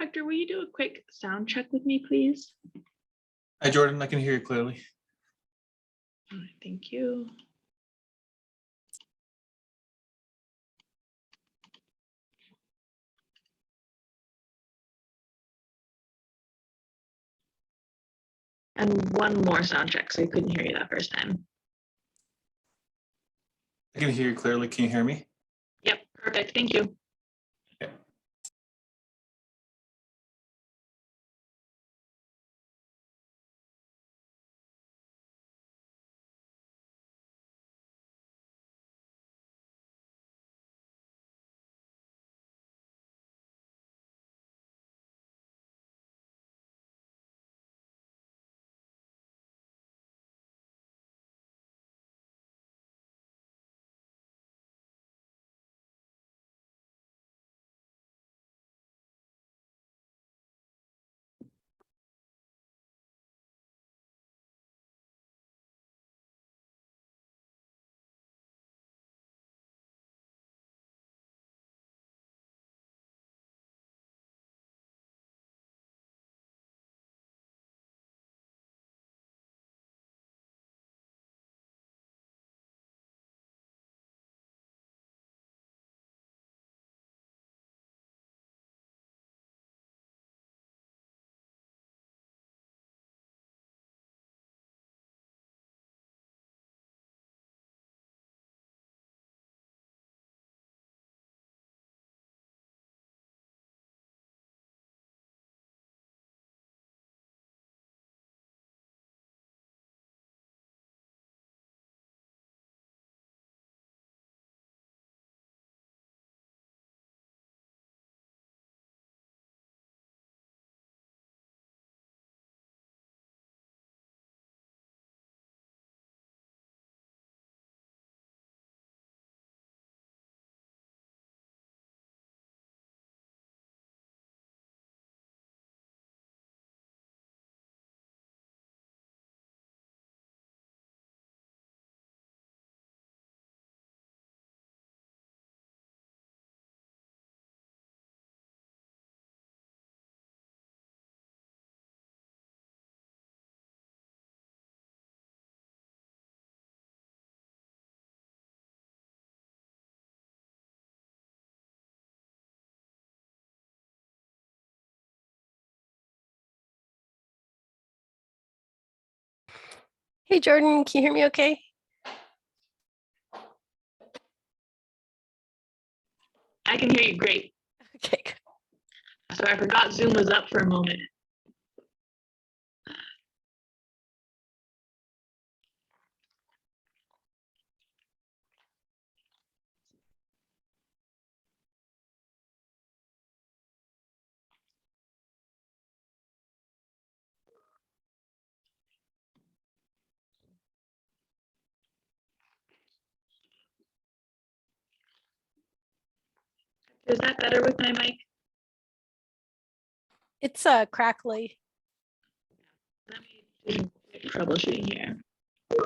Hector, will you do a quick sound check with me, please? Hi, Jordan. I can hear you clearly. All right, thank you. And one more sound check, so I couldn't hear you that first time. I can hear you clearly. Can you hear me? Yep, perfect. Thank you. Okay. Hey, Jordan, can you hear me okay? I can hear you great. Okay, good. So I forgot Zoom was up for a moment. Is that better with my mic? It's crackly. Let me do some quick troubleshooting here. Is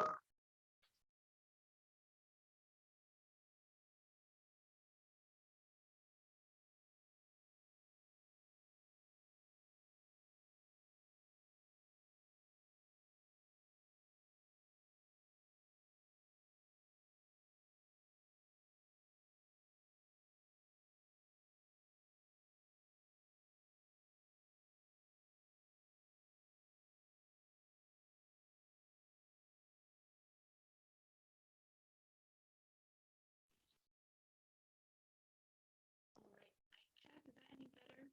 that any better?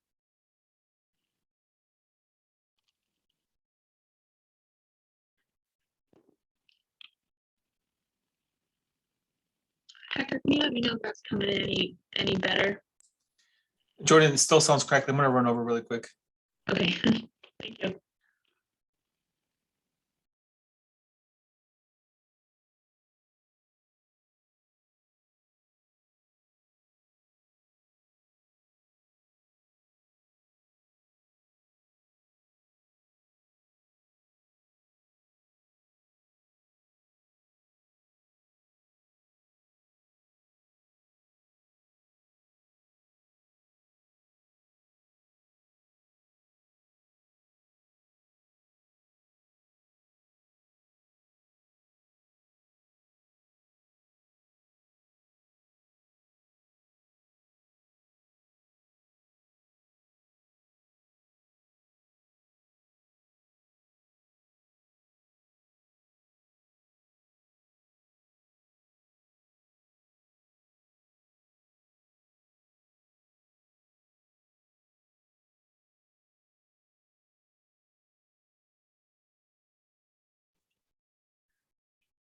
Hector, can you let me know if that's coming in any better? Jordan, it still sounds crackly. I'm going to run over really quick. Okay, thank you.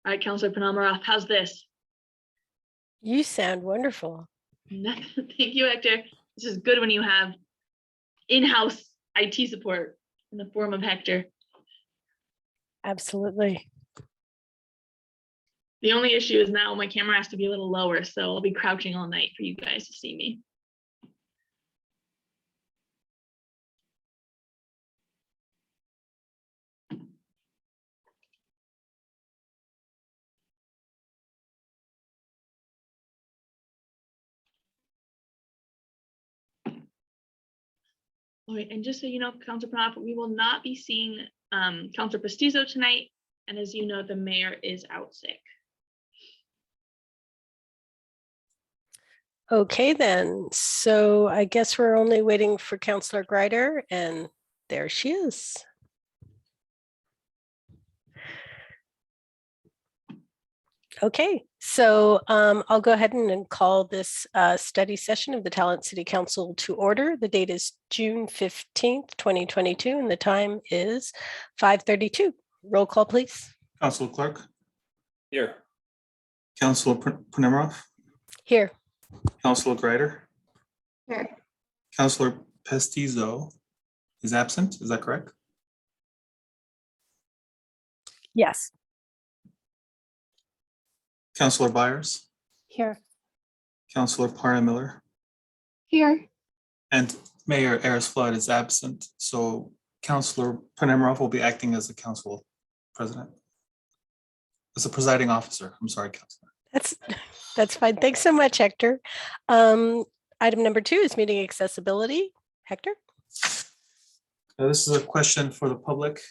All right, Councilor Penelmaroff, how's this? You sound wonderful. Thank you, Hector. This is good when you have in-house IT support in the form of Hector. Absolutely. The only issue is now my camera has to be a little lower, so I'll be crouching all night for you guys to see me. All right, and just so you know, Councilor Penelmaroff, we will not be seeing Councilor Pestizo tonight, and as you know, the mayor is out sick. Okay, then. So I guess we're only waiting for Councillor Greider, and there she is. Okay, so I'll go ahead and call this study session of the Talent City Council to order. The date is June 15th, 2022, and the time is 5:32. Roll call, please. Councilor Clark, Here. Councilor Penelmaroff, Here. Councilor Greider. Here. Councilor Pestizo is absent. Is that correct? Yes. Councilor Byers, Here. Councilor Parra Miller, Here. and Mayor Ayers Flood is absent. So Councilor Penelmaroff will be acting as the council president. As a presiding officer. I'm sorry, Councilor. That's fine. Thanks so much, Hector. Item number 2 is meeting accessibility. Hector? This is a question for the public.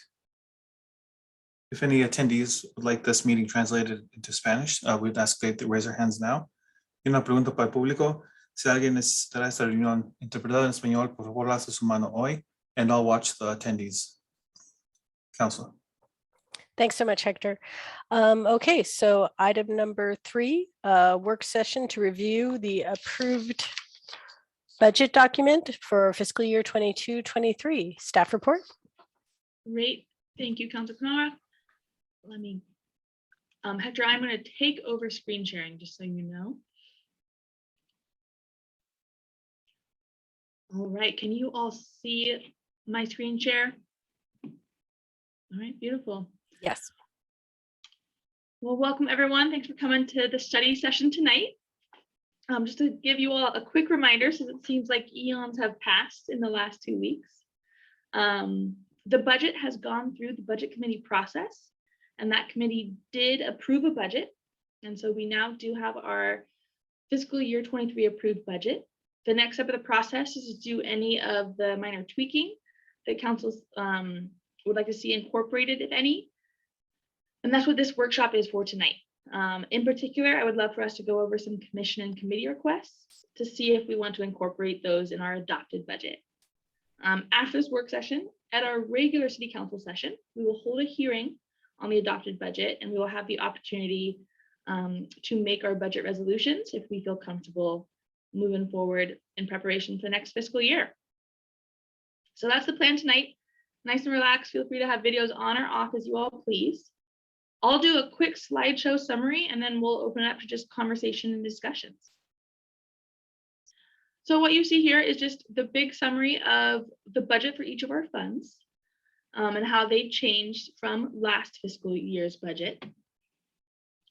If any attendees would like this meeting translated into Spanish, we'd ask they to raise their hands now. Y una pregunta para el público. Si alguien necesitará esta reunión interpretada en español, por favor, alce su mano hoy, and I'll watch the attendees. Councilor. Thanks so much, Hector. Okay, so item number 3, work session to review the approved budget document for fiscal year 22-23. Staff report. Great. Thank you, Councilor Penelmaroff. Let me, Hector, I'm going to take over screen sharing, just so you know. All right, can you all see my screen share? All right, beautiful. Yes. Well, welcome everyone. Thanks for coming to the study session tonight. Just to give you all a quick reminder, since it seems like eons have passed in the last 2 weeks. The budget has gone through the budget committee process, and that committee did approve a budget. And so we now do have our fiscal year 23 approved budget. The next step of the process is to do any of the minor tweaking that councils would like to see incorporated, if any. And that's what this workshop is for tonight. In particular, I would love for us to go over some commission and committee requests to see if we want to incorporate those in our adopted budget. After this work session, at our regular city council session, we will hold a hearing on the adopted budget, and we will have the opportunity to make our budget resolutions if we feel comfortable moving forward in preparation for the next fiscal year. So that's the plan tonight. Nice and relaxed. Feel free to have videos on or off as you all please. I'll do a quick slideshow summary, and then we'll open it up to just conversation and discussions. So what you see here is just the big summary of the budget for each of our funds and how they changed from last fiscal year's budget.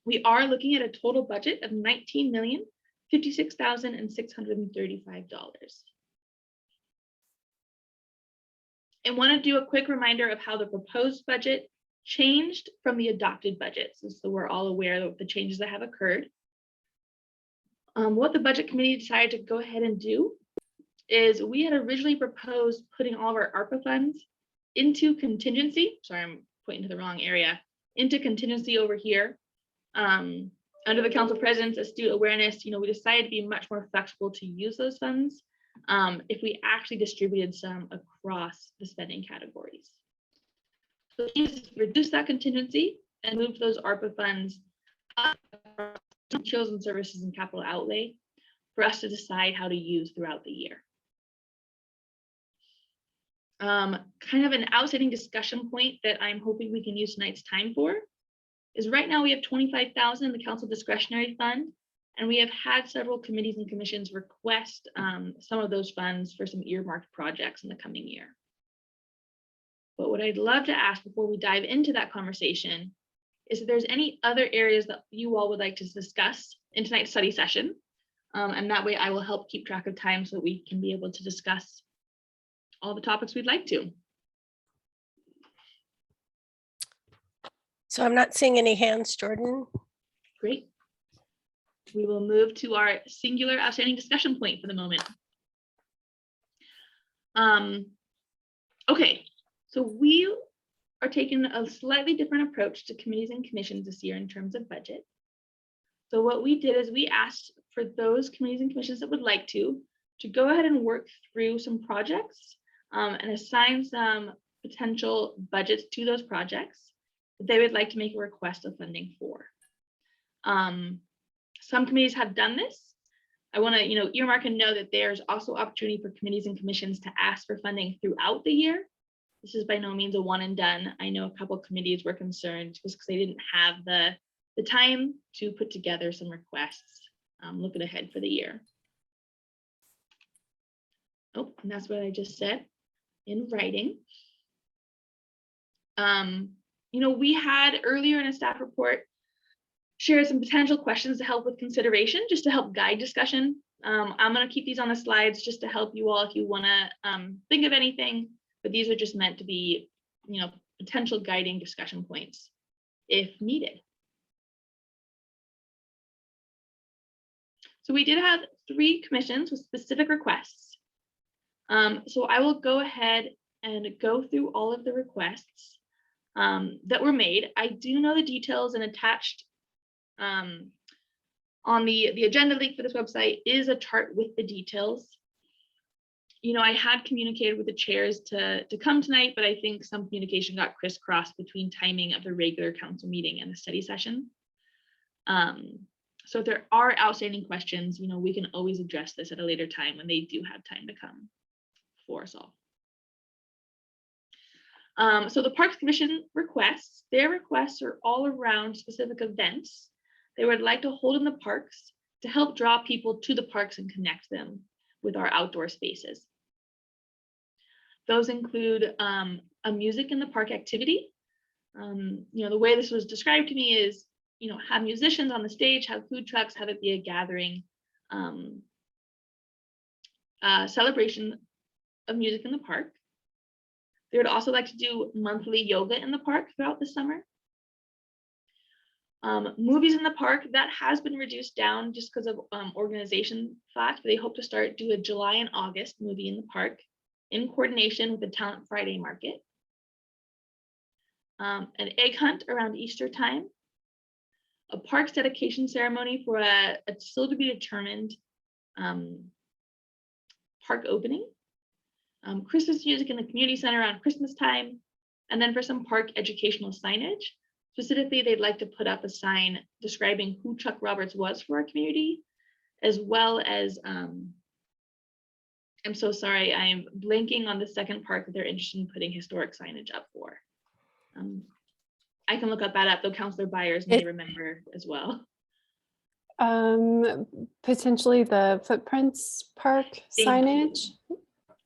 We are looking at a total budget of $19,056,635. I want to do a quick reminder of how the proposed budget changed from the adopted budget, so we're all aware of the changes that have occurred. What the budget committee decided to go ahead and do is we had originally proposed putting all of our ARPA funds into contingency. Sorry, I'm pointing to the wrong area. Into contingency over here. Under the council president's astute awareness, we decided to be much more flexible to use those funds if we actually distributed some across the spending categories. So we reduced that contingency and moved those ARPA funds up chosen services and capital outlay for us to decide how to use throughout the year. Kind of an outstanding discussion point that I'm hoping we can use tonight's time for is right now we have 25,000 in the council discretionary fund, and we have had several committees and commissions request some of those funds for some earmarked projects in the coming year. But what I'd love to ask before we dive into that conversation is if there's any other areas that you all would like to discuss in tonight's study session. And that way I will help keep track of time so that we can be able to discuss all the topics we'd like to. So I'm not seeing any hands, Jordan. Great. We will move to our singular outstanding discussion point for the moment. Okay, so we are taking a slightly different approach to committees and commissions this year in terms of budget. So what we did is we asked for those committees and commissions that would like to go ahead and work through some projects and assign some potential budgets to those projects that they would like to make a request of funding for. Some committees have done this. I want to, earmark and know that there's also opportunity for committees and commissions to ask for funding throughout the year. This is by no means a one and done. I know a couple of committees were concerned just because they didn't have the time to put together some requests looking ahead for the year. Oh, and that's what I just said in writing. We had earlier in a staff report shared some potential questions to help with consideration, just to help guide discussion. I'm going to keep these on the slides just to help you all if you want to think of anything, but these are just meant to be, potential guiding discussion points if needed. So we did have 3 commissions with specific requests. So I will go ahead and go through all of the requests that were made. I do know the details, and attached on the agenda link for this website is a chart with the details. I had communicated with the chairs to come tonight, but I think some communication got crisscrossed between timing of the regular council meeting and the study session. So if there are outstanding questions, we can always address this at a later time when they do have time to come for us all. So the Parks Commission requests, their requests are all around specific events they would like to hold in the parks to help draw people to the parks and connect them with our outdoor spaces. Those include a music in the park activity. The way this was described to me is, have musicians on the stage, have food trucks, have it be a gathering celebration of music in the park. They would also like to do monthly yoga in the park throughout the summer. Movies in the park, that has been reduced down just because of organization facts, but they hope to do a July and August movie in the park in coordination with the Talent Friday Market. An egg hunt around Easter time. A parks dedication ceremony for a still to be determined park opening. Christmas music in the community center around Christmas time. And then for some park educational signage. Specifically, they'd like to put up a sign describing who Chuck Roberts was for our community, as well as, I'm so sorry, I am blanking on the second park that they're interested in putting historic signage up for. I can look that up, though Councillor Byers may remember as well. Potentially the Footprints Park signage,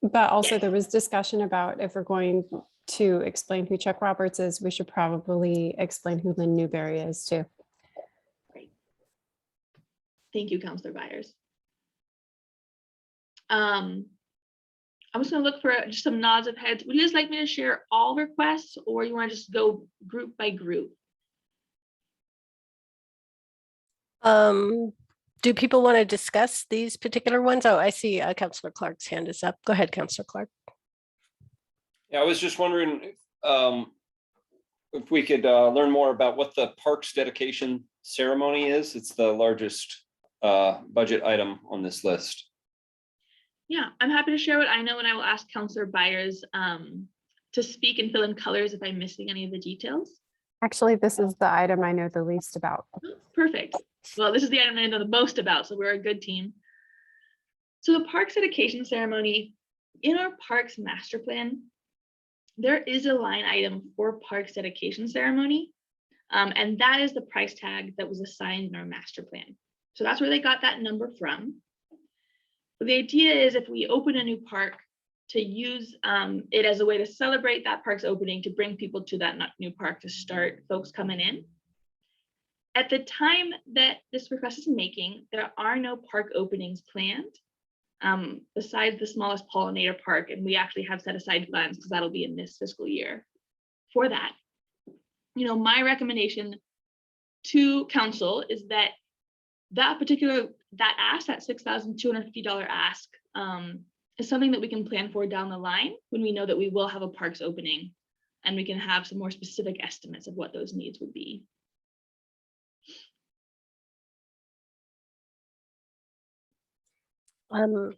but also Yes. There was discussion about if we're going to explain who Chuck Roberts is, we should probably explain who Lynn Newberry is too. Great. Thank you, Councillor Byers. I'm just going to look for just some nods of heads. Would you just like me to share all requests, or you want to just go group by group? Do people want to discuss these particular ones? Oh, I see Councillor Clark's hand is up. Go ahead, Councillor Clark. Yeah, I was just wondering if we could learn more about what the parks dedication ceremony is. It's the largest budget item on this list. Yeah, I'm happy to share what I know, and I will ask Councillor Byers to speak and fill in colors if I'm missing any of the details. Actually, this is the item I know the least about. Perfect. Well, this is the item I know the most about, so we're a good team. So the parks dedication ceremony, in our parks master plan, there is a line item for parks dedication ceremony. And that is the price tag that was assigned in our master plan. So that's where they got that number from. But the idea is if we open a new park, to use it as a way to celebrate that park's opening, to bring people to that new park, to start folks coming in. At the time that this request is making, there are no park openings planned besides the smallest pollinator park, and we actually have set aside funds because that'll be in this fiscal year for that. You know, my recommendation to council is that that ask, that $6,250 ask, is something that we can plan for down the line when we know that we will have a parks opening, and we can have some more specific estimates of what those needs would be.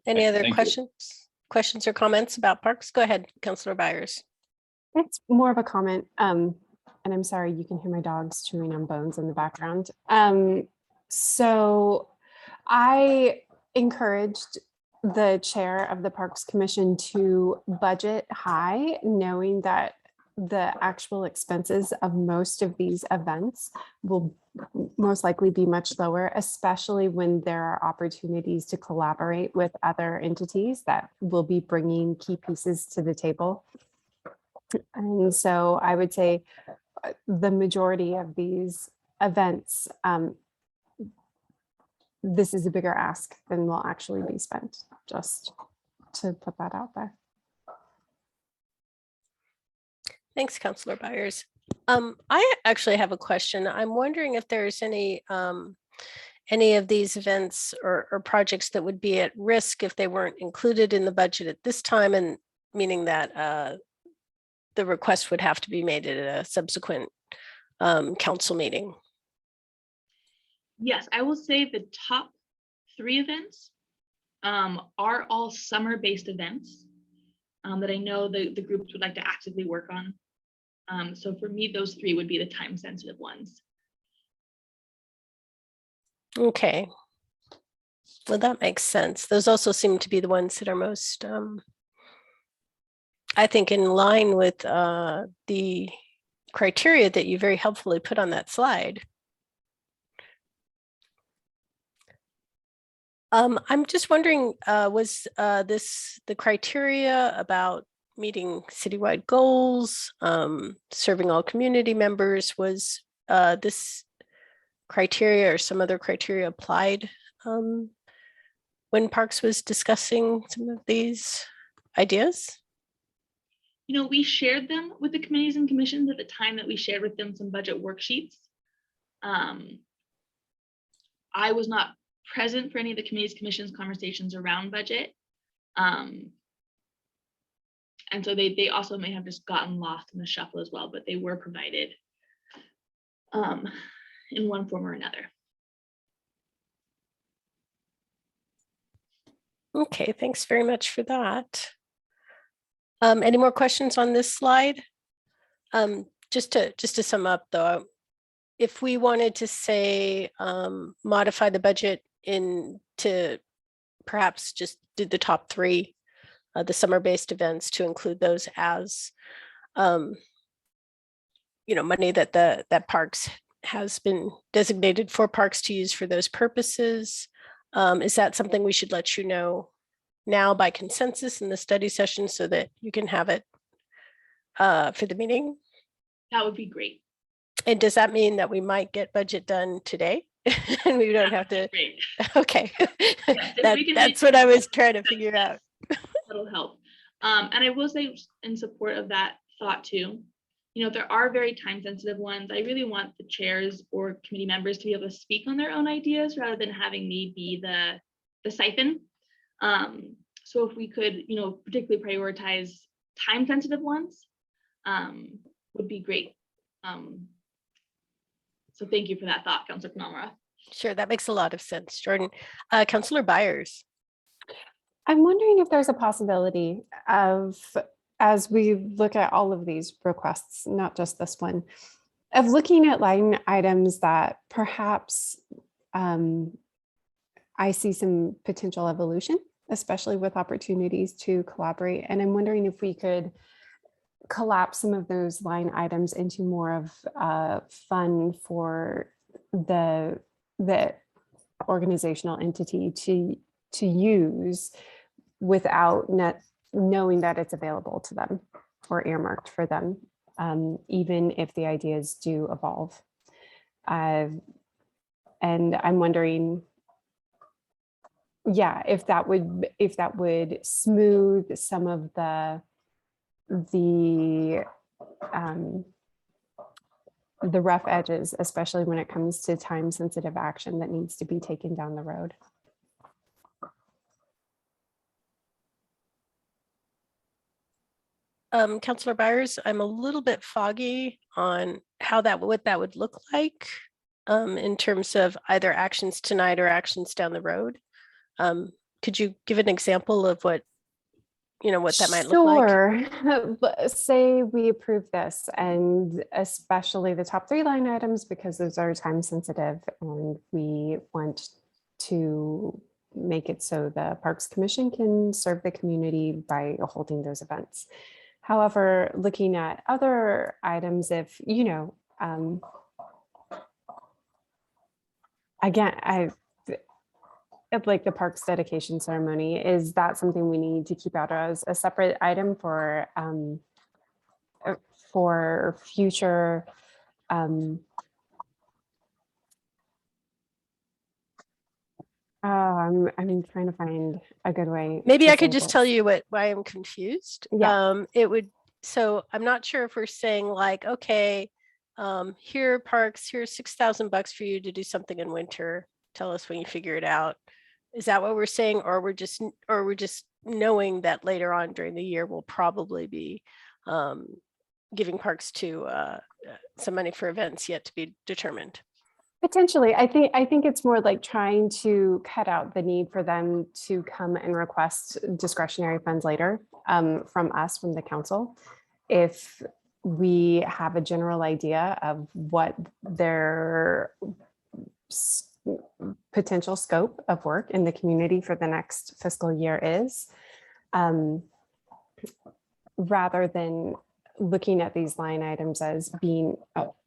Any other Thank you. questions or comments about parks? Go ahead, Councilor Byers. It's more of a comment. And I'm sorry, you can hear my dogs chewing on bones in the background. So I encouraged the chair of the Parks Commission to budget high, knowing that the actual expenses of most of these events will most likely be much lower, especially when there are opportunities to collaborate with other entities that will be bringing key pieces to the table. And so I would say the majority of these events, this is a bigger ask than will actually be spent, just to put that out there. Thanks, Councilor Byers. I actually have a question. I'm wondering if there's any of these events or projects that would be at risk if they weren't included in the budget at this time, and meaning that the request would have to be made at a subsequent council meeting. Yes, I will say the top 3 events are all summer-based events that I know the groups would like to actively work on. So for me, those 3 would be the time-sensitive ones. Okay. Well, that makes sense. Those also seem to be the ones that are most, I think, in line with the criteria that you very helpfully put on that slide. I'm just wondering, was this the criteria about meeting citywide goals, serving all community members? Was this criteria or some other criteria applied when Parks was discussing some of these ideas? You know, we shared them with the committees and commissions at the time that we shared with them some budget worksheets. I was not present for any of the committees, commissions conversations around budget. And so they also may have just gotten lost in the shuffle as well, but they were provided in one form or another. Okay, thanks very much for that. Any more questions on this slide? Just to sum up though, if we wanted to say modify the budget to perhaps just do the top 3, the summer-based events, to include those as money that Parks has been designated for Parks to use for those purposes. Is that something we should let you know now by consensus in the study session so that you can have it for the meeting? That would be great. And does that mean that we might get budget done today? And we don't have to. Great. Okay. Yes, That's what I was trying to figure out. That'll help. And I will say, in support of that thought too, you know, there are very time sensitive ones. I really want the chairs or committee members to be able to speak on their own ideas rather than having me be the siphon. So if we could, you know, particularly prioritize time sensitive ones, would be great. So thank you for that thought, Councilor Panamara. Sure, that makes a lot of sense, Jordan. Councilor Byers. I'm wondering if there's a possibility of, as we look at all of these requests, not just this one, of looking at line items that perhaps I see some potential evolution, especially with opportunities to collaborate. And I'm wondering if we could collapse some of those line items into more of a fund for the organizational entity to use without knowing that it's available to them or earmarked for them, even if the ideas do evolve. And I'm wondering, yeah, if that would smooth some of the rough edges, especially when it comes to time sensitive action that needs to be taken down the road. Councillor Byers, I'm a little bit foggy on how what that would look like in terms of either actions tonight or actions down the road. Could you give an example of what that might look like? Sure. But say we approve this, and especially the top 3 line items, because those are time sensitive and we want to make it so the Parks Commission can serve the community by holding those events. However, looking at other items, if, again, like the parks dedication ceremony, is that something we need to keep out as a separate item for future I'm trying to find a good way. Maybe to I could say just tell this. you why I'm confused. Yeah. So I'm not sure if we're saying like, okay, here parks, here's $6,000 for you to do something in winter. Tell us when you figure it out. Is that what we're saying? Or we're just knowing that later on during the year, we'll probably be giving parks to some money for events yet to be determined. Potentially, I think it's more like trying to cut out the need for them to come and request discretionary funds later from us, from the council. If we have a general idea of what their potential scope of work in the community for the next fiscal year is, rather than looking at these line items as being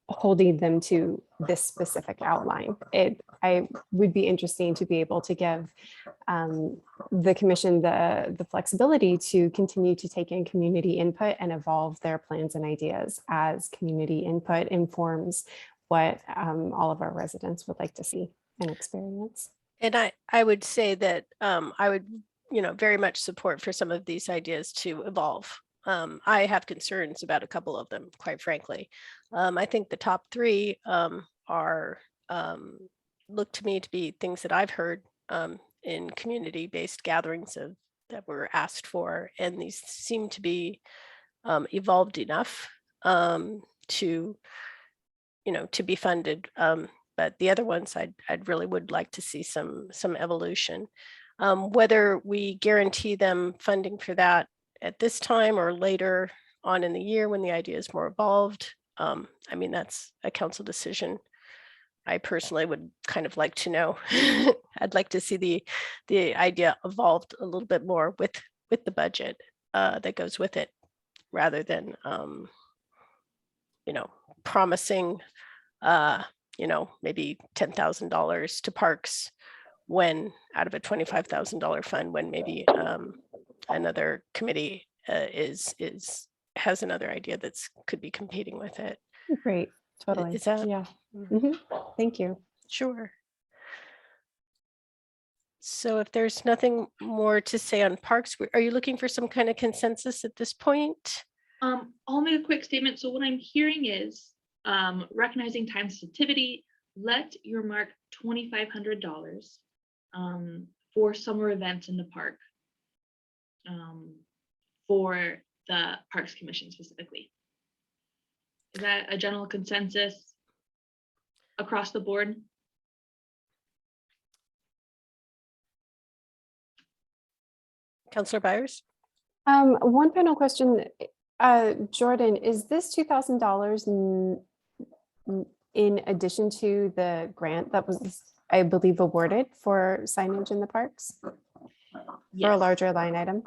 holding them to this specific outline. I would be interesting to be able to give the commission the flexibility to continue to take in community input and evolve their plans and ideas as community input informs what all of our residents would like to see and experience. And I would say that I would, very much support for some of these ideas to evolve. I have concerns about a couple of them, quite frankly. I think the top 3 are look to me to be things that I've heard in community-based gatherings that were asked for, and these seem to be evolved enough to be funded. But the other ones, I'd really would like to see some evolution. Whether we guarantee them funding for that at this time or later on in the year when the idea is more evolved, I mean, that's a council decision. I personally would kind of like to know. I'd like to see the idea evolved a little bit more with the budget that goes with it, rather than promising maybe $10,000 to parks when out of a $25,000 fund, when maybe another committee has another idea that's could be competing with it. Great, totally. Is that? Yeah. Thank you. Sure. So if there's nothing more to say on parks, are you looking for some kind of consensus at this point? I'll make a quick statement. So what I'm hearing is recognizing time sensitivity, let your mark $2,500 for summer events in the park, for the Parks Commission specifically. Is that a general consensus across the board? Councillor Byers? One final question, Jordan, is this $2,000 in addition to the grant that was, I believe, awarded for signage in the parks? For a Yes. larger line item?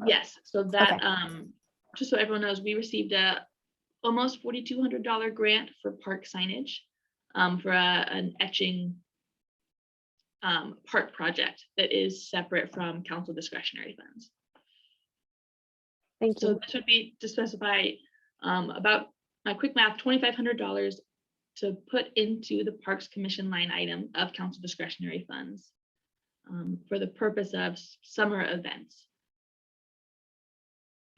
Yes, so that Okay. just so everyone knows, we received a almost $4,200 grant for park signage for an etching park project that is separate from council discretionary funds. Thank So you. this would be to specify about my quick math, $2,500 to put into the Parks Commission line item of council discretionary funds for the purpose of summer events.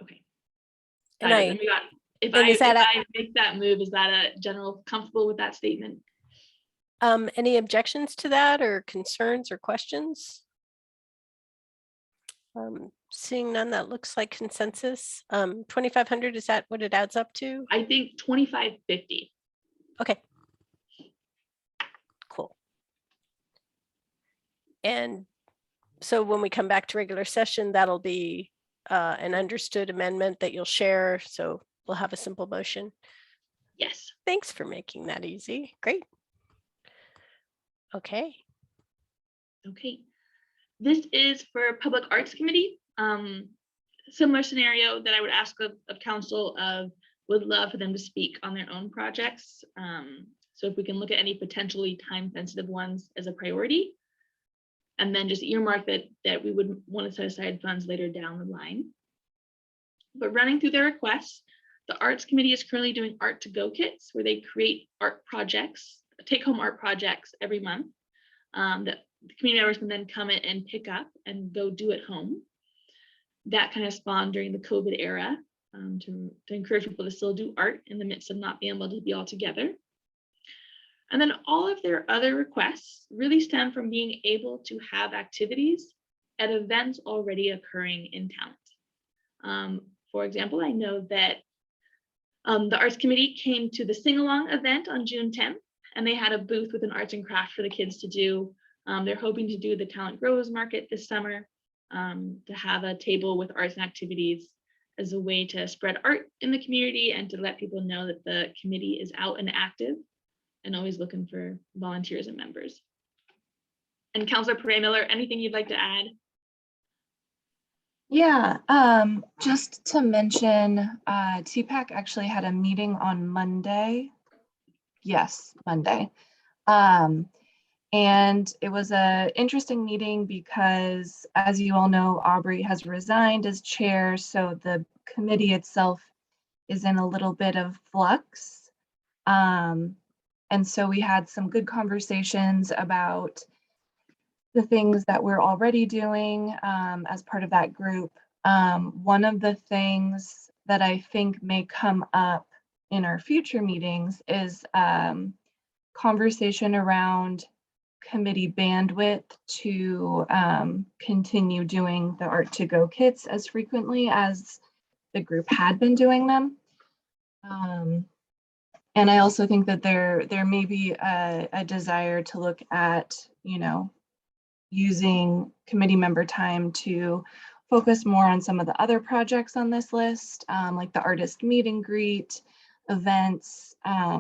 Okay. And Got it. I- Then we got, if and I is that if I make that move, is that a general comfortable with that statement? Any objections to that or concerns or questions? Seeing none, that looks like consensus. 2,500, is that what it adds up to? I think 2,550. Okay. Cool. And so when we come back to regular session, that'll be an understood amendment that you'll share. So we'll have a simple motion. Yes. Thanks for making that easy. Great. Okay. Okay. This is for Public Arts Committee. Similar scenario that I would ask of council of would love for them to speak on their own projects. So if we can look at any potentially time sensitive ones as a priority, and then just earmark that we would want to set aside funds later down the line. But running through their requests, the Arts Committee is currently doing art to go kits where they create art projects, take home art projects every month that the community members can then come in and pick up and go do at home. That kind of spawned during the COVID era to encourage people to still do art in the midst of not being able to be all together. And then all of their other requests really stem from being able to have activities at events already occurring in town. For example, I know that the Arts Committee came to the sing-along event on June 10th, and they had a booth with an arts and craft for the kids to do. They're hoping to do the Talent Grows Market this summer, to have a table with arts and activities as a way to spread art in the community and to let people know that the committee is out and active and always looking for volunteers and members. And Councilor Pereira-Miller, anything you'd like to add? Yeah, just to mention, TPAC actually had a meeting on Monday. Yes, Monday. And it was an interesting meeting because, as you all know, Aubrey has resigned as chair, so the committee itself is in a little bit of flux. And so we had some good conversations about the things that we're already doing as part of that group. One of the things that I think may come up in our future meetings is conversation around committee bandwidth to continue doing the art to go kits as frequently as the group had been doing them. And I also think that there may be a desire to look at, using committee member time to focus more on some of the other projects on this list, like the artist meet and greet events,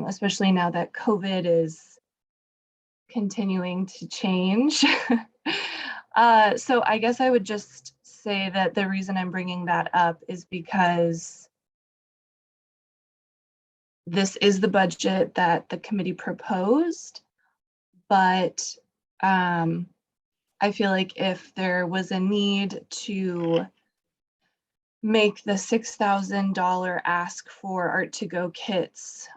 especially now that COVID is continuing to change. So I guess I would just say that the reason I'm bringing that up is because this is the budget that the committee proposed, but I feel like if there was a need to make the $6,000 ask for art to go kits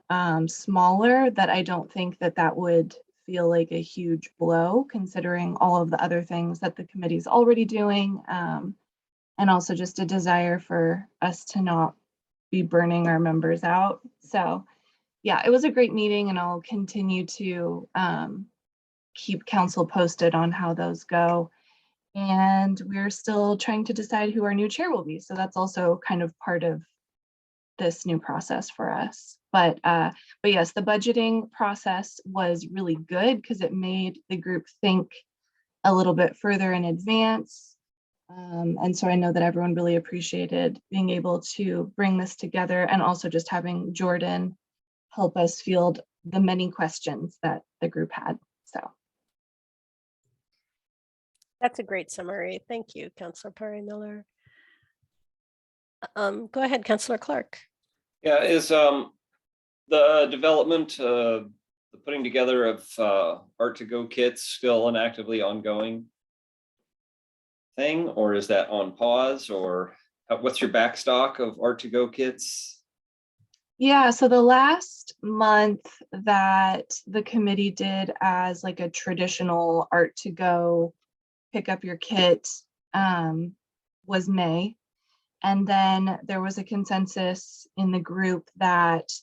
smaller, that I don't think that would feel like a huge blow, considering all of the other things that the committee is already doing, and also just a desire for us to not be burning our members out. So yeah, it was a great meeting, and I'll continue to keep council posted on how those go. And we're still trying to decide who our new chair will be. So that's also kind of part of this new process for us. But yes, the budgeting process was really good because it made the group think a little bit further in advance. And so I know that everyone really appreciated being able to bring this together, and also just having Jordan help us field the many questions that the group had. So. That's a great summary. Thank you, Councilor Pereira-Miller. Go ahead, Councillor Clark. Yeah, is the development, the putting together of art to go kits still an actively ongoing thing, or is that on pause, or what's your backstock of art to go kits? Yeah, so the last month that the committee did as like a traditional art to go pick up your kit was May. And then there was a consensus in the group that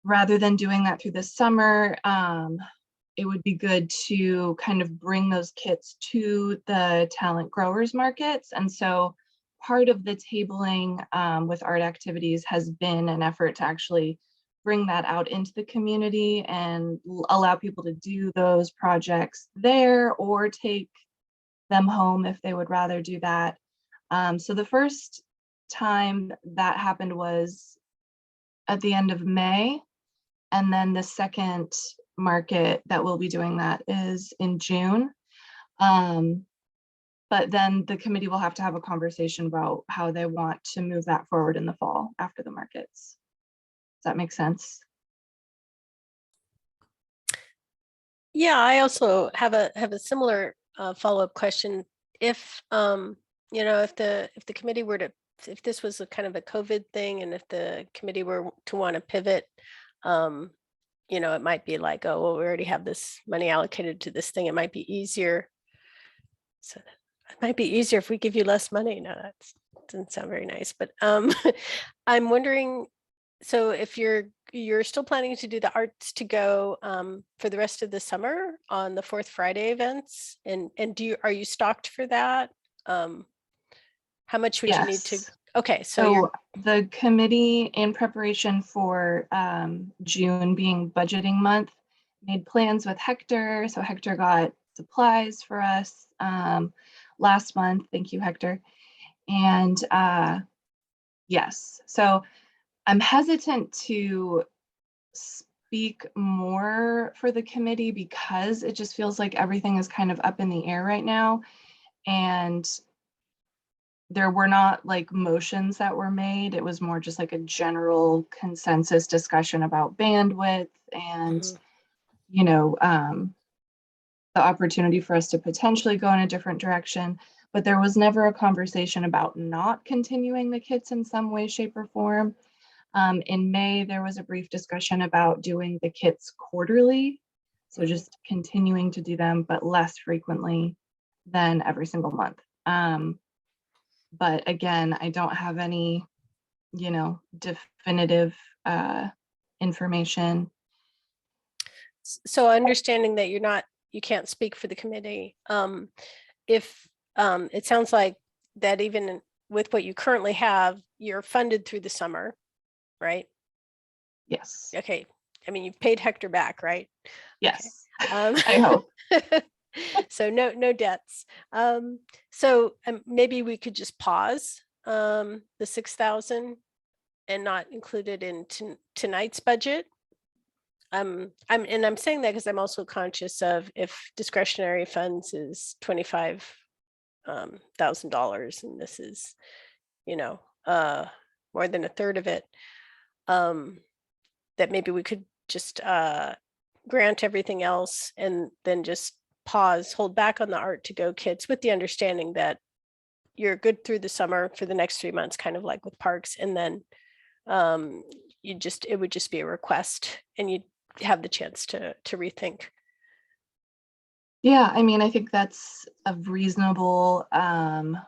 rather than doing that through the summer, it would be good to kind of bring those kits to the talent growers markets. And so part of the tabling with art activities has been an effort to actually bring that out into the community and allow people to do those projects there or take them home if they would rather do that. So the first time that happened was at the end of May. And then the second market that will be doing that is in June. But then the committee will have to have a conversation about how they want to move that forward in the fall after the markets. Does that make sense? Yeah, I also have a similar follow-up question. If if the committee were to, if this was a kind of a COVID thing, and if the committee were to want to pivot, it might be like, oh, well, we already have this money allocated to this thing. It might be easier. So it might be easier if we give you less money. No, that doesn't sound very nice, but I'm wondering, so if you're still planning to do the arts to go for the rest of the summer on the Fourth Friday events, and are you stocked for that? How much would you need to? Yes. Okay, so the committee, in preparation for June being budgeting month, made plans with Hector. So Hector got supplies for us last month. Thank you, Hector. And yes, so I'm hesitant to speak more for the committee because it just feels like everything is kind of up in the air right now. And there were not like motions that were made. It was more just like a general consensus discussion about bandwidth and, the opportunity for us to potentially go in a different direction. But there was never a conversation about not continuing the kits in some way, shape, or form. In May, there was a brief discussion about doing the kits quarterly. So just continuing to do them, but less frequently than every single month. But again, I don't have any, definitive information. So understanding that you can't speak for the committee, if it sounds like that even with what you currently have, you're funded through the summer, right? Yes. Okay. I mean, you've paid Hector back, right? Yes. Okay. I hope. So no debts. So maybe we could just pause the 6,000 and not include it in tonight's budget. I'm saying that because I'm also conscious of if discretionary funds is $25,000, and this is, more than a third of it, that maybe we could just grant everything else and then just hold back on the art to go kits with the understanding that you're good through the summer for the next 3 months, kind of like with parks, and then it would just be a request and you'd have the chance to rethink. Yeah, I mean, I think that's a reasonable idea.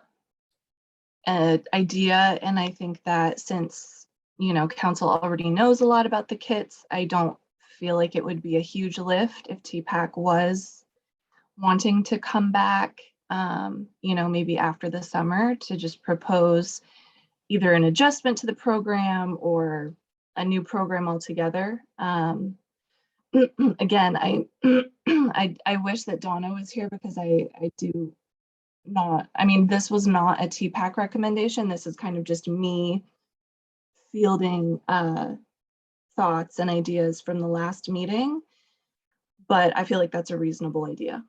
And I think that since, council already knows a lot about the kits, I don't feel like it would be a huge lift if TPAC was wanting to come back, maybe after the summer to just propose either an adjustment to the program or a new program altogether. Again, I wish that Donna was here because I do not, this was not a TPAC recommendation. This is kind of just me fielding thoughts and ideas from the last meeting, but I feel like that's a reasonable idea.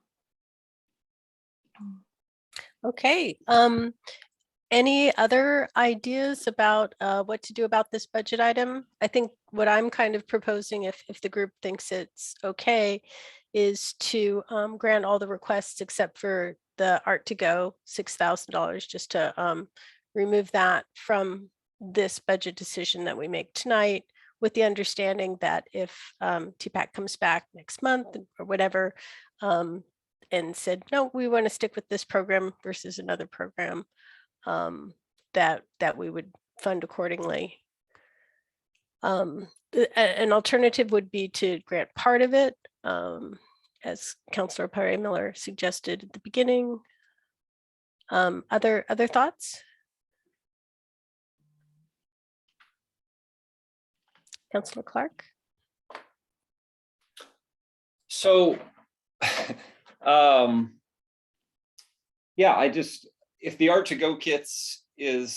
Okay. Any other ideas about what to do about this budget item? I think what I'm kind of proposing, if the group thinks it's okay, is to grant all the requests except for the Art to Go $6,000, just to remove that from this budget decision that we make tonight, with the understanding that if TPAC comes back next month or whatever, and said, no, we want to stick with this program versus another program, that we would fund accordingly. An alternative would be to grant part of it, as Councillor Perry Miller suggested at the beginning. Other thoughts? Councillor Clark? So, yeah, if the Art to Go kits is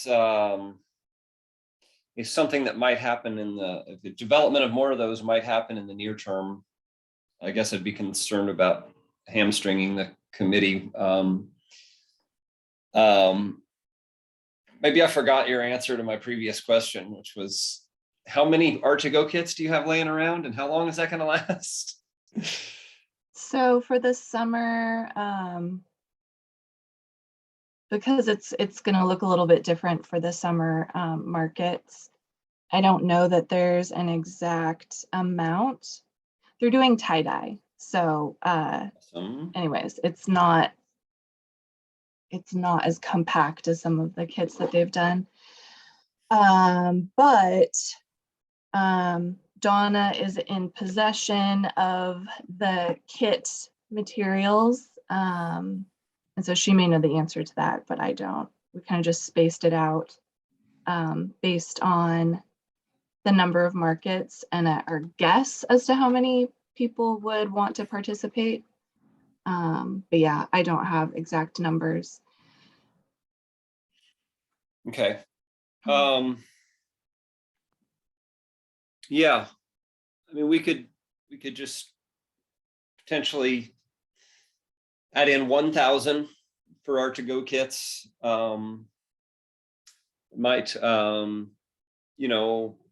something that might happen if the development of more of those might happen in the near term, I guess I'd be concerned about hamstringing the committee. Maybe I forgot your answer to my previous question, which was, how many Art to Go kits do you have laying around, and how long is that going to last? So for the summer, because it's going to look a little bit different for the summer markets, I don't know that there's an exact amount. They're doing tie-dye. So anyways, it's not as compact as some of the kits that they've done. But Donna is in possession of the kit materials. And so she may know the answer to that, but I don't. We kind of just spaced it out based on the number of markets and our guess as to how many people would want to participate. But yeah, I don't have exact numbers. Okay. Yeah, I mean, we could just potentially add in 1,000 for Art to Go kits. Might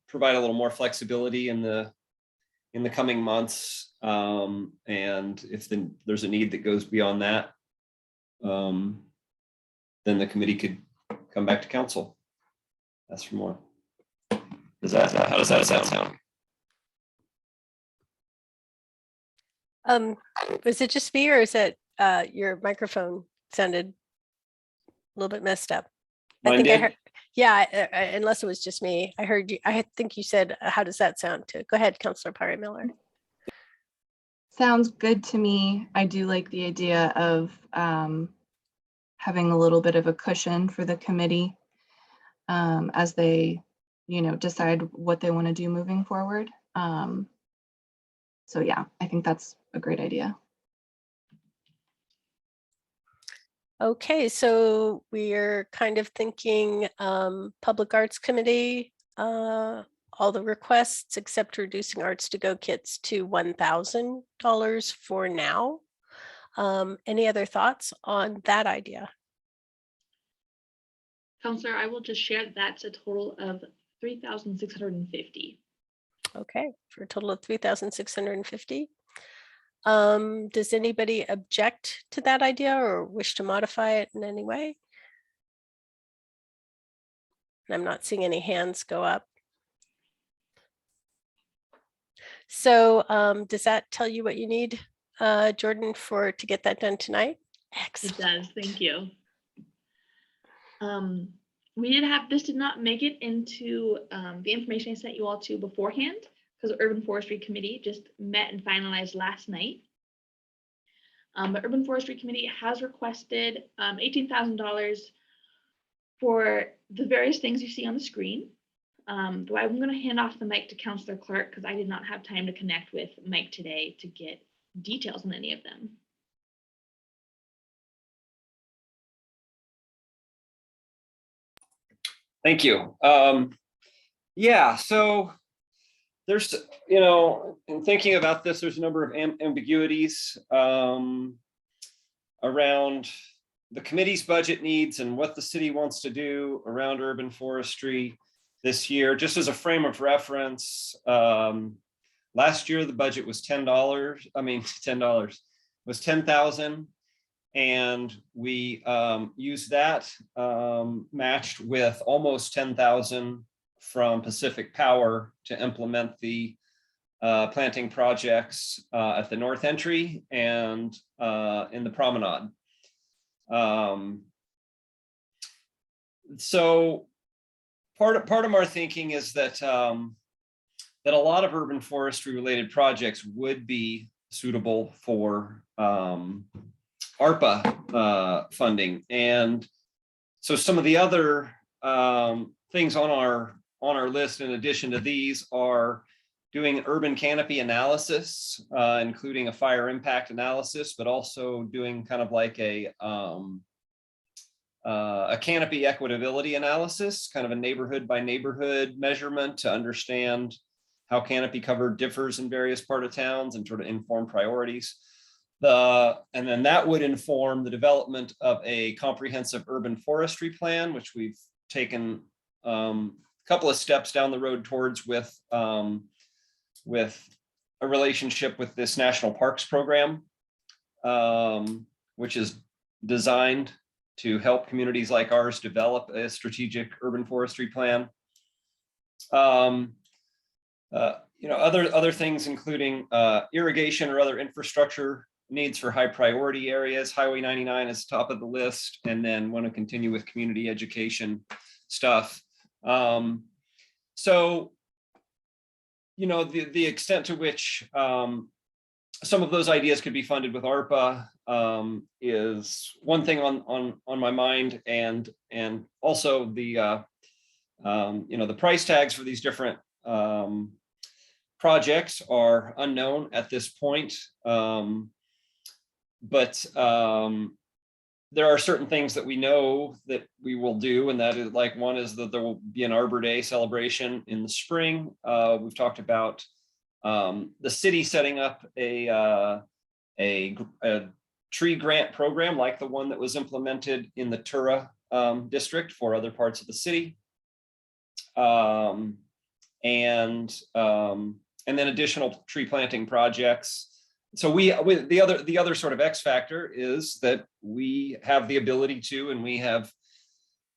provide a little more flexibility in the coming months, and if there's a need that goes beyond that, then the committee could come back to council, ask for more. How does that sound? Was it just me, or is it your microphone sounded a little bit messed up? I Mine think I did? heard, yeah, unless it was just me. I heard you. I think you said, how does that sound? To go ahead, Councillor Perry Miller. Sounds good to me. I do like the idea of having a little bit of a cushion for the committee as they, decide what they want to do moving forward. So yeah, I think that's a great idea. Okay, so we're kind of thinking Public Arts Committee, all the requests except reducing Arts to Go kits to $1,000 for now. Any other thoughts on that idea? Counselor, I will just share that's a total of 3,650. Okay, for a total of 3,650. Does anybody object to that idea or wish to modify it in any way? I'm not seeing any hands go up. So does that tell you what you need, Jordan, to get that done tonight? Excellent. It does, thank you. This did not make it into the information I sent you all to beforehand, because the Urban Forestry Committee just met and finalized last night. The Urban Forestry Committee has requested $18,000 for the various things you see on the screen. Though I'm going to hand off the mic to Councillor Clark because I did not have time to connect with Mike today to get details on any of them. Thank you. Yeah, so there's, in thinking about this, there's a number of ambiguities around the committee's budget needs and what the city wants to do around urban forestry this year. Just as a frame of reference, last year the budget was $10. I mean, $10 was 10,000, and we used that matched with almost 10,000 from Pacific Power to implement the planting projects at the north entry and in the promenade. So part of our thinking is that that a lot of urban forestry related projects would be suitable for ARPA funding, and so some of the other things on our list in addition to these are doing urban canopy analysis, including a fire impact analysis, but also doing kind of like a canopy equitability analysis, kind of a neighborhood by neighborhood measurement to understand how canopy cover differs in various part of towns and sort of inform priorities. And then that would inform the development of a comprehensive urban forestry plan, which we've taken a couple of steps down the road towards with a relationship with this National Parks Program, which is designed to help communities like ours develop a strategic urban forestry plan. Other things including irrigation or other infrastructure needs for high priority areas. Highway 99 is top of the list, and then want to continue with community education stuff. So, the extent to which some of those ideas could be funded with ARPA is one thing on my mind, and also the the price tags for these different projects are unknown at this point, but there are certain things that we know that we will do, and that is like one is that there will be an Arbor Day celebration in the spring. We've talked about the city setting up a tree grant program like the one that was implemented in the Tura district for other parts of the city, and then additional tree planting projects. So the other sort of X factor is that we have the ability to, and we have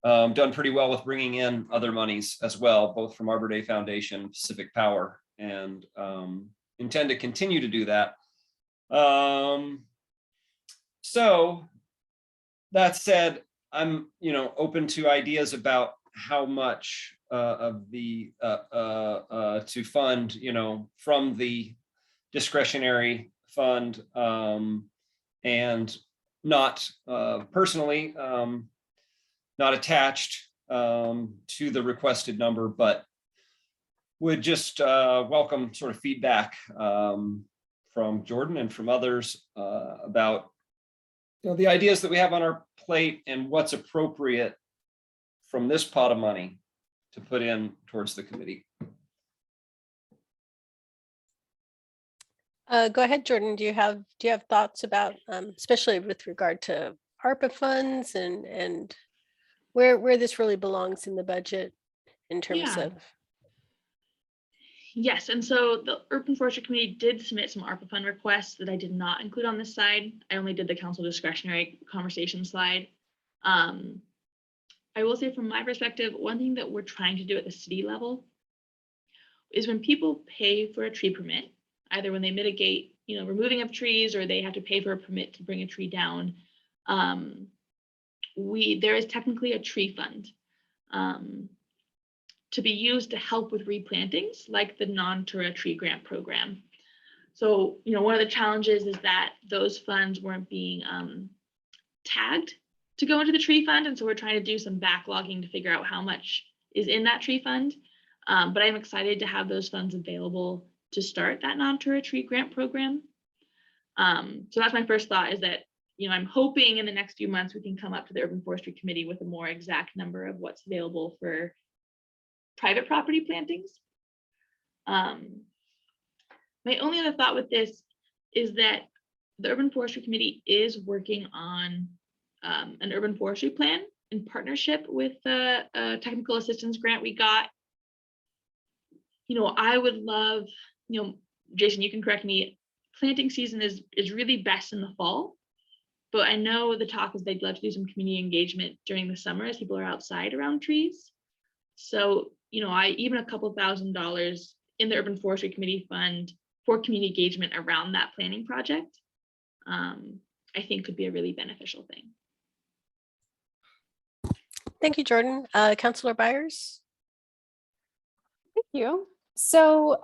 done pretty well with bringing in other monies as well, both from Arbor Day Foundation, Pacific Power, and intend to continue to do that. So that said, I'm open to ideas about how much of the to fund from the discretionary fund, and not personally not attached to the requested number, but would just welcome sort of feedback from Jordan and from others about the ideas that we have on our plate and what's appropriate from this pot of money to put in towards the committee. Go ahead, Jordan. Do you have thoughts about, especially with regard to ARPA funds and where this really belongs in the budget in terms of? Yes, and so the Urban Forestry Committee did submit some ARPA fund requests that I did not include on this side. I only did the council discretionary conversation slide. I will say from my perspective, one thing that we're trying to do at the city level is when people pay for a tree permit, either when they mitigate, removing of trees, or they have to pay for a permit to bring a tree down, there is technically a tree fund to be used to help with replantings, like the non-Tura tree grant program. So, one of the challenges is that those funds weren't being tagged to go into the tree fund, and so we're trying to do some backlogging to figure out how much is in that tree fund. But I'm excited to have those funds available to start that non-Tura tree grant program. So that's my first thought, is that I'm hoping in the next few months we can come up to the Urban Forestry Committee with a more exact number of what's available for private property plantings. My only other thought with this is that the Urban Forestry Committee is working on an urban forestry plan in partnership with the technical assistance grant we got. I would love, Jason, you can correct me, planting season is really best in the fall. But I know the talk is they'd love to do some community engagement during the summer as people are outside around trees. So, even a couple $1,000s in the Urban Forestry Committee Fund for community engagement around that planning project, I think could be a really beneficial thing. Thank you, Jordan. Councillor Byers? Thank you. So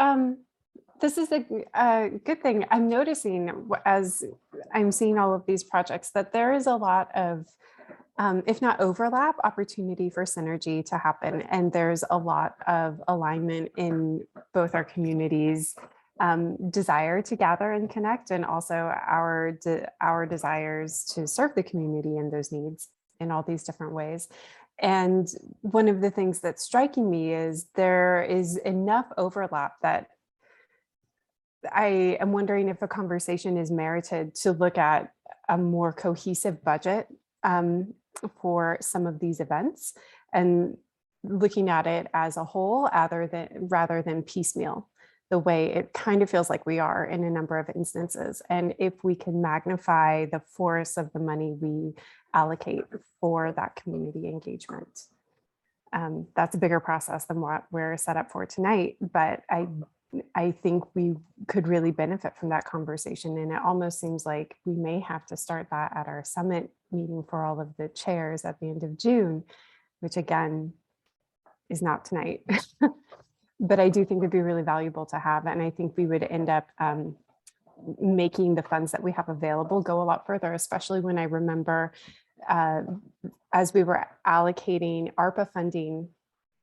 this is a good thing. I'm noticing as I'm seeing all of these projects that there is a lot of, if not overlap, opportunity for synergy to happen. And there's a lot of alignment in both our communities' desire to gather and connect, and also our desires to serve the community and those needs in all these different ways. And one of the things that's striking me is there is enough overlap that I am wondering if a conversation is merited to look at a more cohesive budget for some of these events and looking at it as a whole rather than piecemeal, the way it kind of feels like we are in a number of instances. And if we can magnify the force of the money we allocate for that community engagement. That's a bigger process than what we're set up for tonight, but I think we could really benefit from that conversation. And it almost seems like we may have to start that at our summit meeting for all of the chairs at the end of June, which again is not tonight. But I do think it'd be really valuable to have. And I think we would end up making the funds that we have available go a lot further, especially when I remember as we were allocating ARPA funding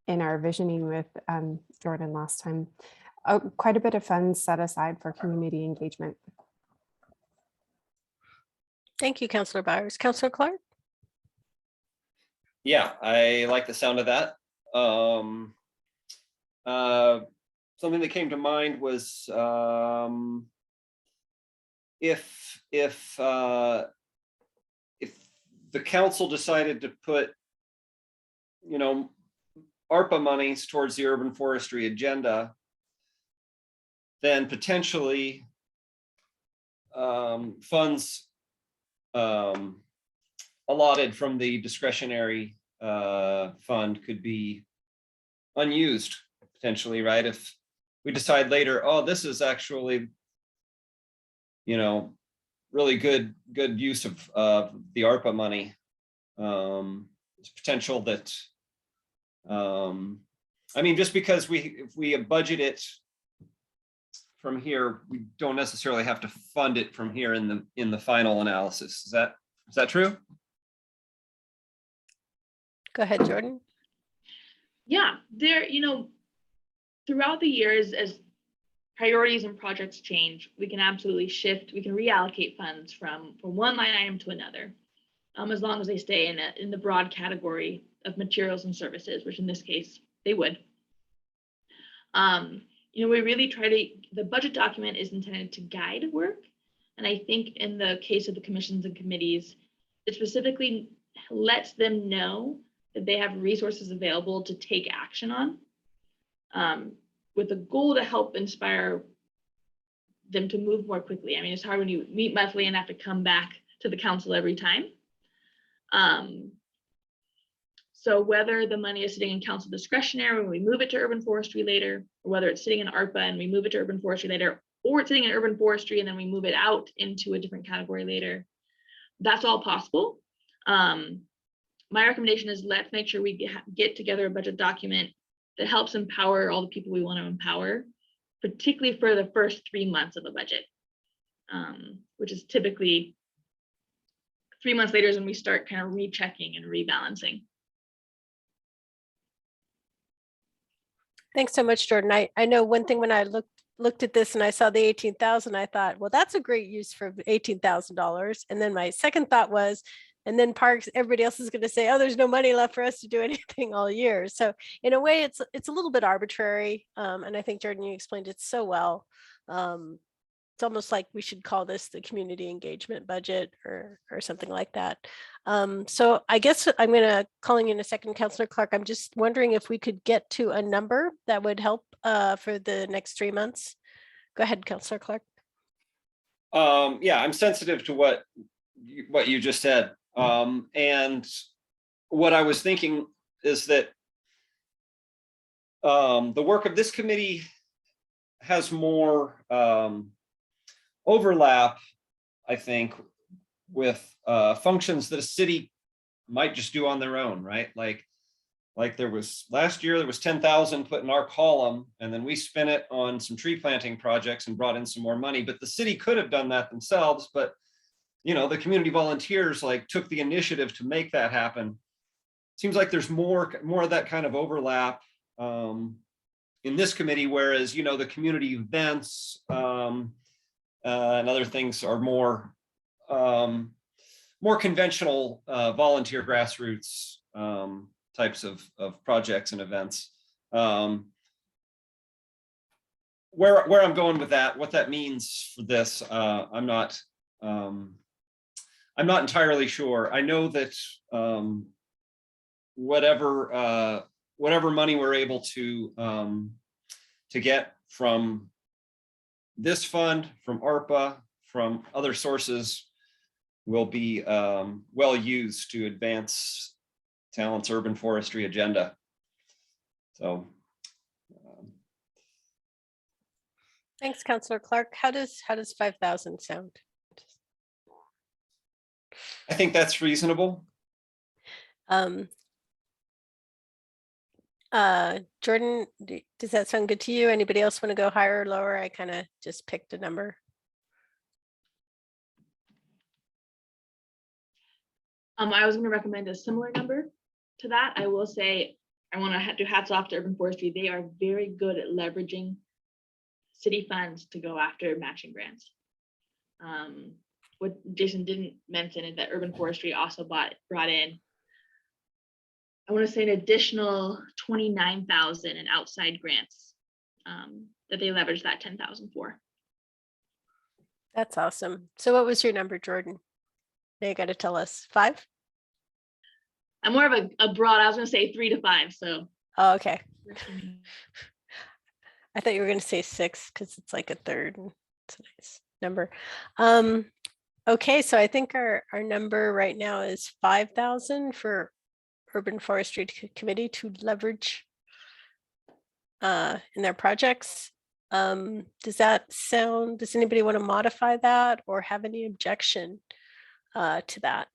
in our visioning with Jordan last time, quite a bit of funds set aside for community engagement. Thank you, Councillor Byers. Councillor Clark? Yeah, I like the sound of that. Something that came to mind was if the council decided to put, ARPA monies towards the urban forestry agenda, then potentially funds allotted from the discretionary fund could be unused potentially, right? If we decide later, oh, this is actually, really good use of the ARPA money. There's potential that, just because if we budget it from here, we don't necessarily have to fund it from here in the final analysis. Is that true? Go ahead, Jordan. Yeah, throughout the years, as priorities and projects change, we can absolutely shift. We can reallocate funds from one line item to another, as long as they stay in the broad category of materials and services, which in this case they would. We really the budget document is intended to guide work, and I think in the case of the commissions and committees, it specifically lets them know that they have resources available to take action on, with the goal to help inspire them to move more quickly. It's hard when you meet monthly and have to come back to the council every time. So whether the money is sitting in council discretionary when we move it to urban forestry later, or whether it's sitting in ARPA and we move it to urban forestry later, or it's sitting in urban forestry and then we move it out into a different category later, that's all possible. My recommendation is let's make sure we get together a budget document that helps empower all the people we want to empower, particularly for the first 3 months of a budget, which is typically 3 months later is when we start kind of rechecking and rebalancing. Thanks so much, Jordan. I know one thing when I looked at this and I saw the 18,000, I thought, well, that's a great use for $18,000. And then my second thought was, and then parks, everybody else is going to say, oh, there's no money left for us to do anything all year. So in a way, it's a little bit arbitrary. And I think, Jordan, you explained it so well. it's almost like we should call this the community engagement budget or something like that. So I guess I'm going to calling in a second, Councillor Clark. I'm just wondering if we could get to a number that would help for the next 3 months. Go ahead, Councillor Clark. Yeah, I'm sensitive to what you just said. And what I was thinking is that the work of this committee has more overlap, I think, with functions that a city might just do on their own, right? Like there was last year, there was 10,000 put in our column, and then we spent it on some tree planting projects and brought in some more money. But the city could have done that themselves, but the community volunteers like took the initiative to make that happen. Seems like there's more of that kind of overlap in this committee, whereas the community events and other things are more conventional volunteer grassroots types of projects and events. Where I'm going with that, what that means for this, I'm not entirely sure. I know that whatever money we're able to get from this fund, from ARPA, from other sources, will be well used to advance Talent's urban forestry agenda. So Thanks, Councillor Clark. How does 5,000 sound? I think that's reasonable. Jordan, does that sound good to you? Anybody else want to go higher or lower? I kind of just picked a number. I was going to recommend a similar number to that. I will say I want to do hats off to Urban Forestry. They are very good at leveraging city funds to go after matching grants. What Jason didn't mention is that Urban Forestry also brought in, I want to say, an additional 29,000 in outside grants that they leveraged that 10,000 for. That's awesome. So what was your number, Jordan? Now you got to tell us. 5? I'm more of a broad, I was going to say 3 to 5. So. Oh, okay. I thought you were going to say 6 because it's like a third. And it's a nice number. Okay, so I think our number right now is 5,000 for Urban Forestry Committee to leverage in their projects. Does anybody want to modify that or have any objection to that?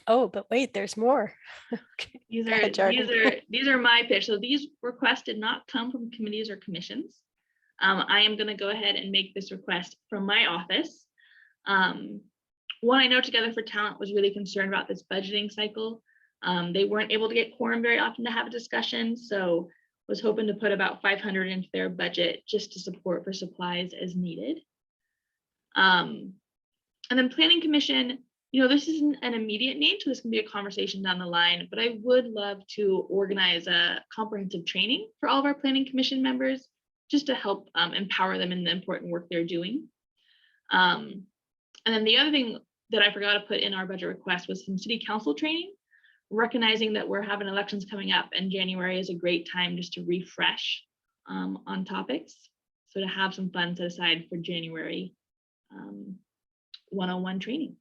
Oh, but wait, there's more. Okay. These are my pitch. So these requests did not come from committees or commissions. I am going to go ahead and make this request from my office. One, I know Together for Talent was really concerned about this budgeting cycle. They weren't able to get quorum very often to have a discussion, so was hoping to put about 500 into their budget just to support for supplies as needed. And then Planning Commission, this isn't an immediate need, so this can be a conversation down the line, but I would love to organize a comprehensive training for all of our Planning Commission members, just to help empower them in the important work they're doing. And then the other thing that I forgot to put in our budget request was some city council training, recognizing that we're having elections coming up and January is a great time just to refresh on topics. So to have some funds set aside for January 101 training.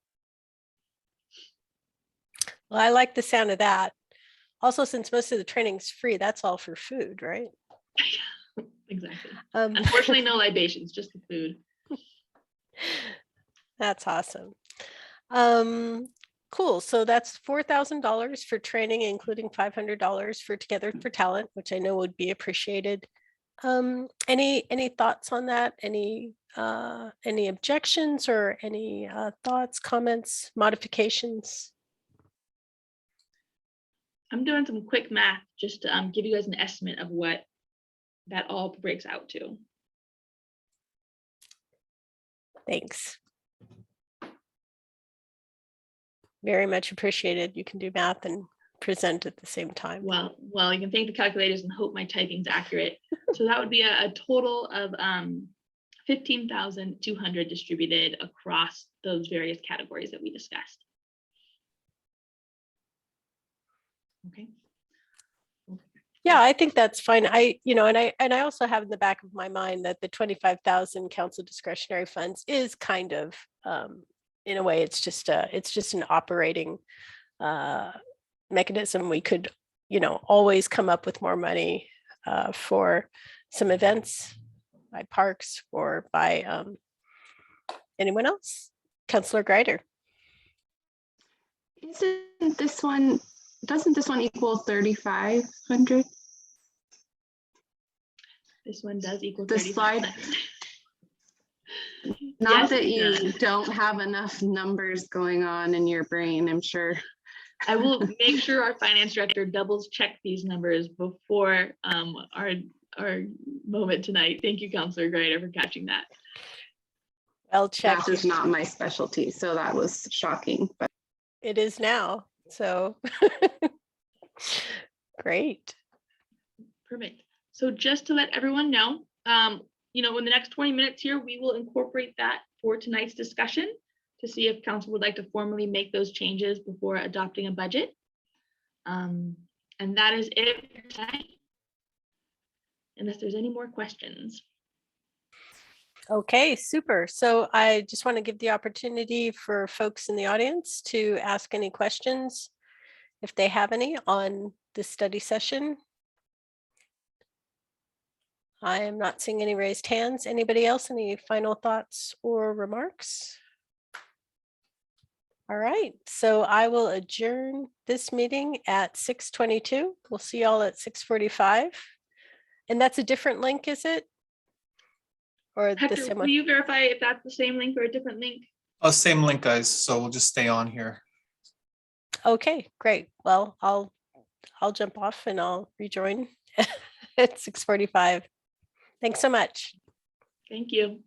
Well, I like the sound of that. Also, since most of the training's free, that's all for food, right? Exactly. Unfortunately, no libations, just the food. That's awesome. Cool. So that's $4,000 for training, including $500 for Together for Talent, which I know would be appreciated. Any thoughts on that? Any objections or any thoughts, comments, modifications? I'm doing some quick math just to give you guys an estimate of what that all breaks out to. Thanks. Very much appreciated. You can do math and present at the same time. Well, you can thank the calculators and hope my typing's accurate. So that would be a total of 15,200 distributed across those various categories that we discussed. Okay. Yeah, I think that's fine. And I also have in the back of my mind that the 25,000 council discretionary funds is kind of, in a way, it's just an operating mechanism. We could, always come up with more money for some events by parks or by anyone else. Councillor Greider. Doesn't this one equal 3,500? This one does equal The 35. slide. Not Yes, that it you does. don't have enough numbers going on in your brain, I'm sure. I will make sure our finance director doubles check these numbers before our moment tonight. Thank you, Councillor Greider, for catching that. Well checked. Math is not my specialty, so that was shocking. But It is now. So great. Perfect. So just to let everyone know, in the next 20 minutes here, we will incorporate that for tonight's discussion to see if council would like to formally make those changes before adopting a budget. And that is it for tonight. Unless there's any more questions. Okay, super. So I just want to give the opportunity for folks in the audience to ask any questions if they have any on this study session. I am not seeing any raised hands. Anybody else? Any final thoughts or remarks? All right, so I will adjourn this meeting at 6:22. We'll see y'all at 6:45. And that's a different link, is it? Or the Hector, same will one? you verify if that's the same link or a different link? Oh, same link, guys. So we'll just stay on here. Okay, great. Well, I'll jump off and I'll rejoin at 6:45. Thanks so much. Thank you.